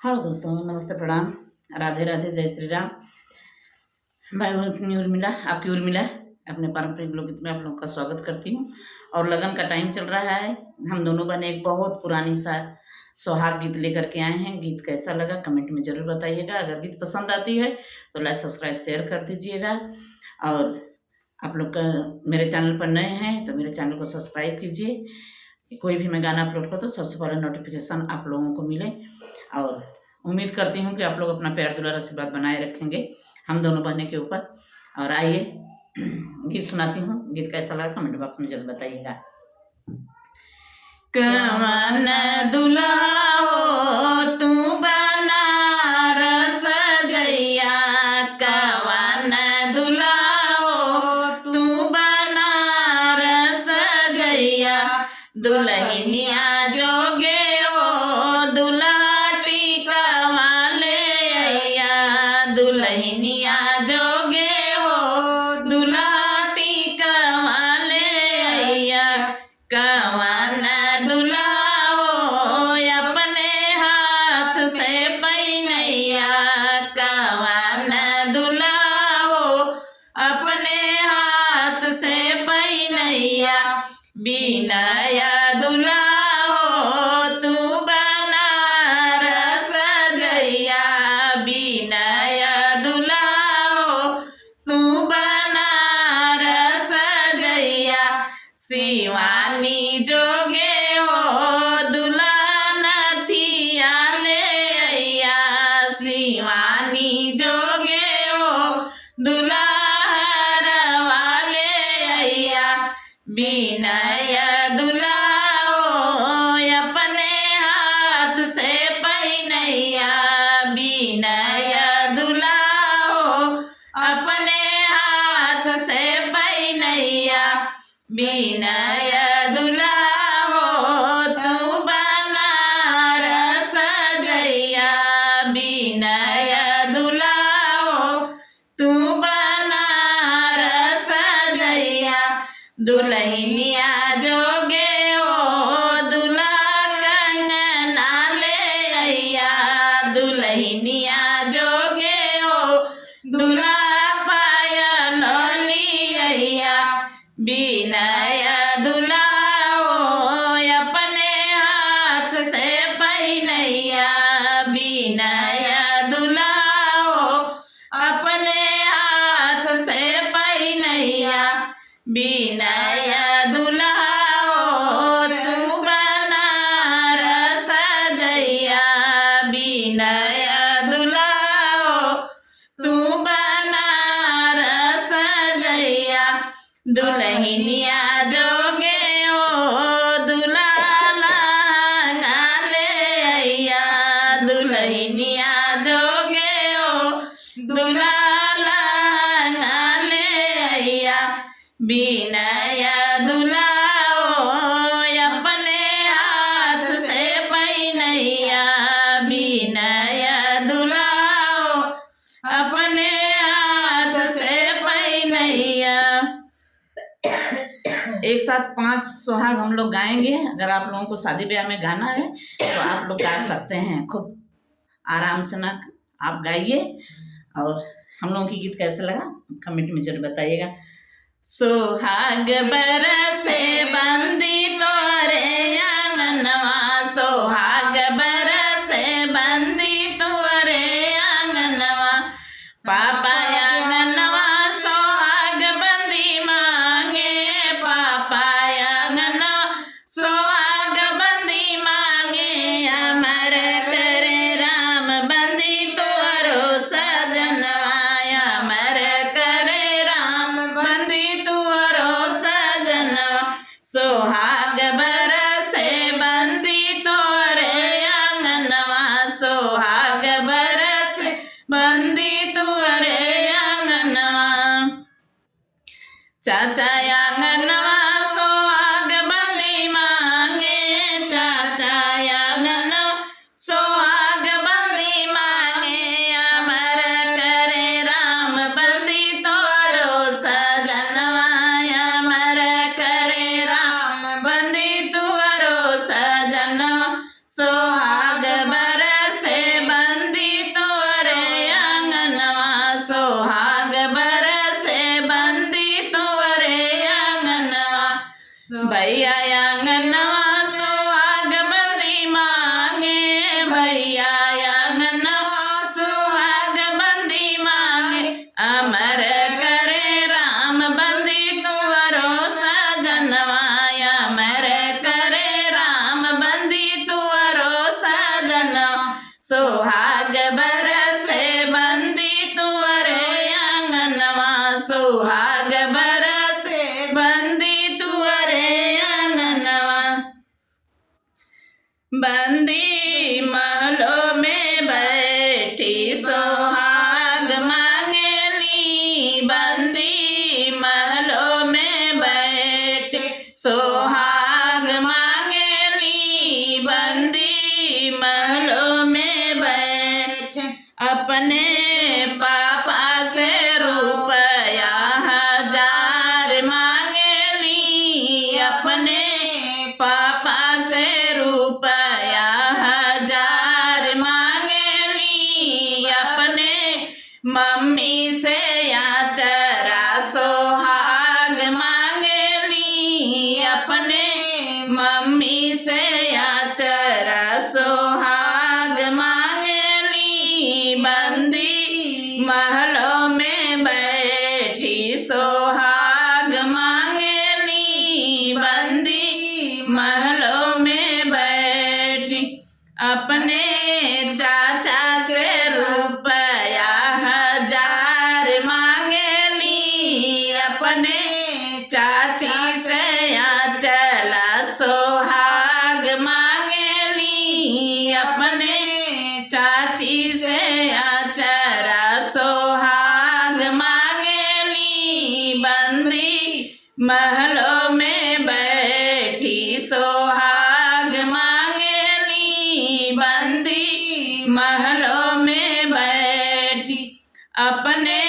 Hello दोस्तों, नमस्ते, प्रणाम, राधे राधे, जय श्री राम। मैं हूँ अपनी उर्मिला, आपकी उर्मिला। अपने पारंपरिक लोकगीत में आप लोगों का स्वागत करती हूँ। और लगन का टाइम चल रहा है। हम दोनों बहनें एक बहुत पुरानी सा सुहाग गीत लेकर के आए हैं। गीत कैसा लगा कमेंट में ज़रूर बताइएगा। अगर गीत पसंद आती है तो लाइक सब्सक्राइब शेयर कर दीजिएगा। और आप लोग का मेरे चैनल पर नए हैं तो मेरे चैनल को सब्सक्राइब कीजिए। कोई भी मैं गाना अपलोड करूँ तो सबसे पहले नोटिफिकेशन आप लोगों को मिले। और उम्मीद करती हूँ कि आप लोग अपना प्यार दुलार आशीर्वाद बनाए रखेंगे हम दोनों बहने के ऊपर। और आइए गीत सुनाती हूँ। गीत कैसा लगा कमेंट बॉक्स में जरूर बताइएगा। कवन दुल्हा हो तू बनारस जइया, कवन दुल्हा हो तू बनारस जइया, दुल्हनिया जोगे हो दुल्हा टिकवा ले अइया, दुल्हनिया जोगे हो दुल्हा टिकवा ले अइया, कवन दुल्हा हो अपने हाथ से पहिनैया, कवन दुल्हा हो अपने हाथ से पहिनैया, बिनय दुल्हा हो तू बनारस जइया, बिनय दुल्हा हो तू बनारस जइया, शिवानी जोगे हो दुल्हा नथिया ले अइया, शिवानी जोगे हो दुल्हा हरवा ले अइया, बिनय दुल्हा हो अपने हाथ से पहिनैया, बिनय दुल्हा हो अपने हाथ से पहिनैया, बिनय दुल्हा हो तू बनारस जइया, बिनय दुल्हा हो तू बनारस जइया, दुल्हनिया जोगे हो दुल्हा कंगना ले अइया, दुल्हनिया जोगे हो दुल्हा पायल ले अइया, बिनय दुल्हा हो अपने हाथ से पहिनैया, बिनय दुल्हा हो अपने हाथ से पहिनैया, बिनय दुल्हा हो तू बनारस जइया, बिनय दुल्हा हो तू बनारस जइया, दुल्हनिया जोगे हो दुल्हा लहंगा ले अइया, दुल्हनिया जोगे हो दुल्हा लहंगा ले अइया, बिनय दुल्हा हो अपने हाथ से पहिनैया, बिनय दुल्हा हो अपने हाथ से पहिनैया। एक साथ 5 सुहाग हम लोग गाएंगे। अगर आप लोगों को शादी ब्याह में गाना है तो आप लोग गा सकते हैं खूब आराम से ना। आप गाइए। और हम लोगों की गीत कैसा लगा कमेंट में जरूर बताइएगा। सोहाग बरसे बंदी तोरे आंगनवा, सोहाग बरसे बंदी तोरे आंगनवा, पापा आंगनवा सोहाग बंदी मांगे, पापा आंगनवा सोहाग बंदी मांगे, अमर करे राम बंदी तोरो सजनवा, अमर करे राम बंदी तोरो सजनवा, सोहाग बरसे बंदी तोरे आंगनवा, सोहाग बरसे बंदी तोरे आंगनवा, चाचा आंगनवा सोहाग बंदी मांगे, चाचा आंगनवा सोहाग बंदी मांगे, अमर करे राम बंदी तोरो सजनवा, अमर करे राम बंदी तोरो सजनवा, सोहाग बरसे सोहाग बरसे बंदी तुअरे आंगनवा, सोहाग बरसे बंदी तुअरे आंगनवा। बंदी महलों में बैठी सोहाग मांगेली, बंदी महलों में बैठे सोहाग मांगेली, बंदी महलों में बैठे अपने पापा से रुपया 1000 मांगेली, अपने पापा से रुपया 1000 मांगेली, अपने मम्मी से आचरा सोहाग मांगेली, अपने मम्मी से आचरा सोहाग मांगेली। बंदी महलों में बैठी सोहाग मांगेली, बंदी महलों में बैठी अपने चाचा से रुपया 1000 मांगेली, अपने चाची से आचला सोहाग मांगेली, अपने चाची से आचरा सोहाग मांगेली। बंदी महलों में बैठी सोहाग मांगेली, बंदी महलों में बैठी अपने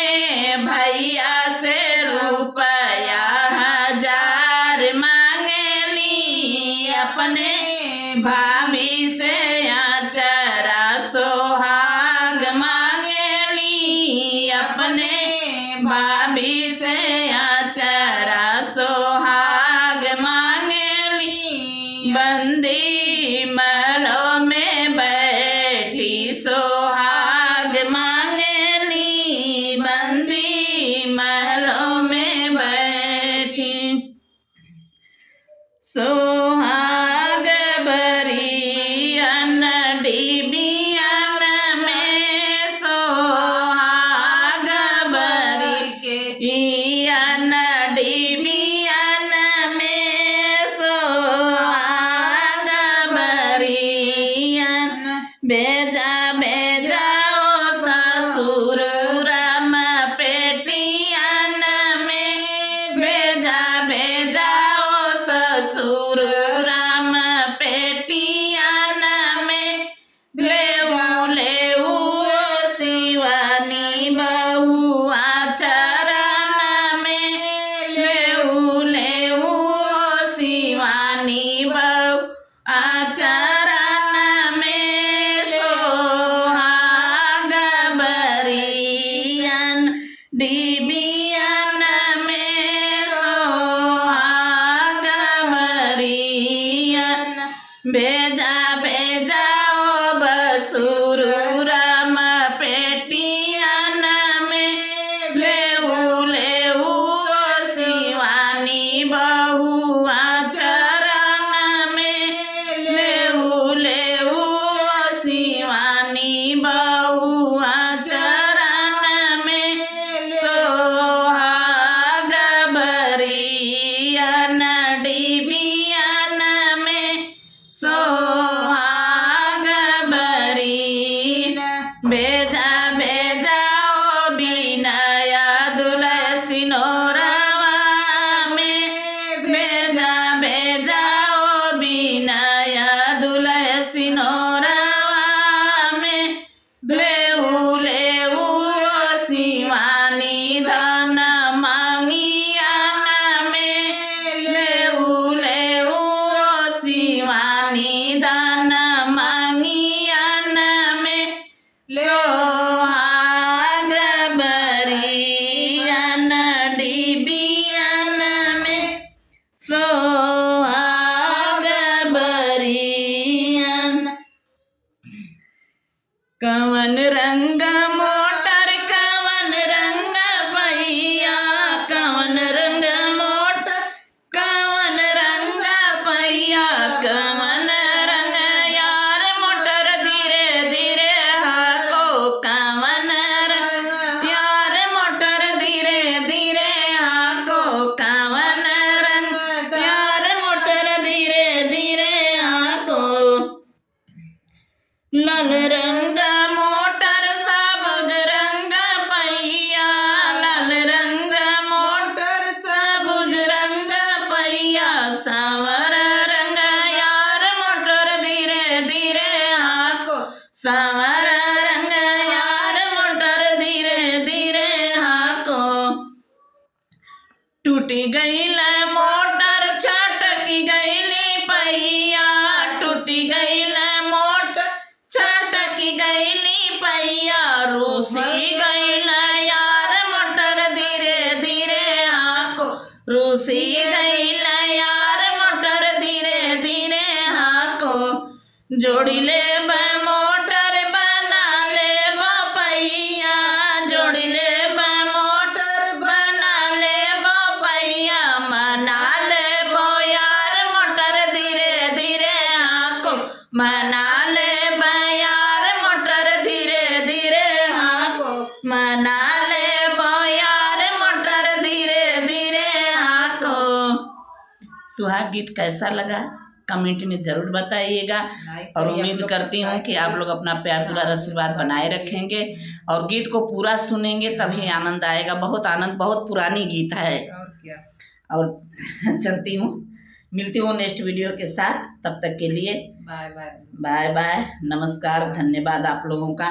भैया से रुपया 1000 मांगेली, अपने भाभी से आचरा सोहाग मांगेली, अपने भाभी से आचरा सोहाग मांगेली। बंदी महलों में बैठी सोहाग मांगेली, बंदी महलों में बैठी सोहाग भरी अन्न डिबियन में, सोहाग भरी के अन्न डिबियन में, सोहाग भरी अन्न भेजा भेजाओ ससुर राम पेटियन में, भेजा भेजाओ ससुर राम पेटियन में। लेऊ लेऊ शिवानी बहू आचरण में, लेऊ लेऊ शिवानी बहू आचरण में। सोहाग बरियन डिबियन में, सोहाग बरियन भेजा भेजाओ बसुर राम पेटियन में। लेऊ लेऊ शिवानी बहू आचरण में, लेऊ लेऊ शिवानी बहू आचरण में। सोहाग बरियन डिबियन में, सोहाग बरिन भेजा भेजाओ बिनय दुलसी नोरवा में, भेजा भेजाओ बिनय दुलसी नोरवा में। लेऊ लेऊ शिवानी धन मांगियन में, लेऊ लेऊ शिवानी धन मांगियन में। सोहाग बरियन डिबियन में, सोहाग बरियन। कवन रंग मोटर कवन रंग पहिया, कवन रंग मोटर कवन रंग पहिया, कवन रंग यार मोटर धीरे धीरे रंग यार मोटर धीरे धीरे हाको। टूटी गईल मोटर छटकी गईली पहिया, टूटी गईल मोटर छटकी गईली पहिया। रूसी गईल यार मोटर धीरे धीरे हाको, रूसी गईल यार मोटर धीरे धीरे हाको। जोड़ी ले मोटर बना ले पहिया, जोड़ी ले मोटर बना ले पहिया। मना ले यार मोटर धीरे धीरे हाको, मना ले यार मोटर धीरे धीरे हाको, मना ले यार मोटर धीरे धीरे हाको। सुहाग गीत कैसा लगा कमेंट में ज़रूर बताइएगा और उम्मीद करती हूँ कि आप लोग अपना प्यार दुलार आशीर्वाद बनाए रखेंगे और गीत को पूरा सुनेंगे तभी आनंद आएगा। बहुत आनंद, बहुत पुरानी गीत है और क्या। और चलती हूँ, मिलती हूँ नेक्स्ट वीडियो के साथ। तब तक के लिए बाय बाय, बाय बाय, नमस्कार, धन्यवाद आप लोगों का।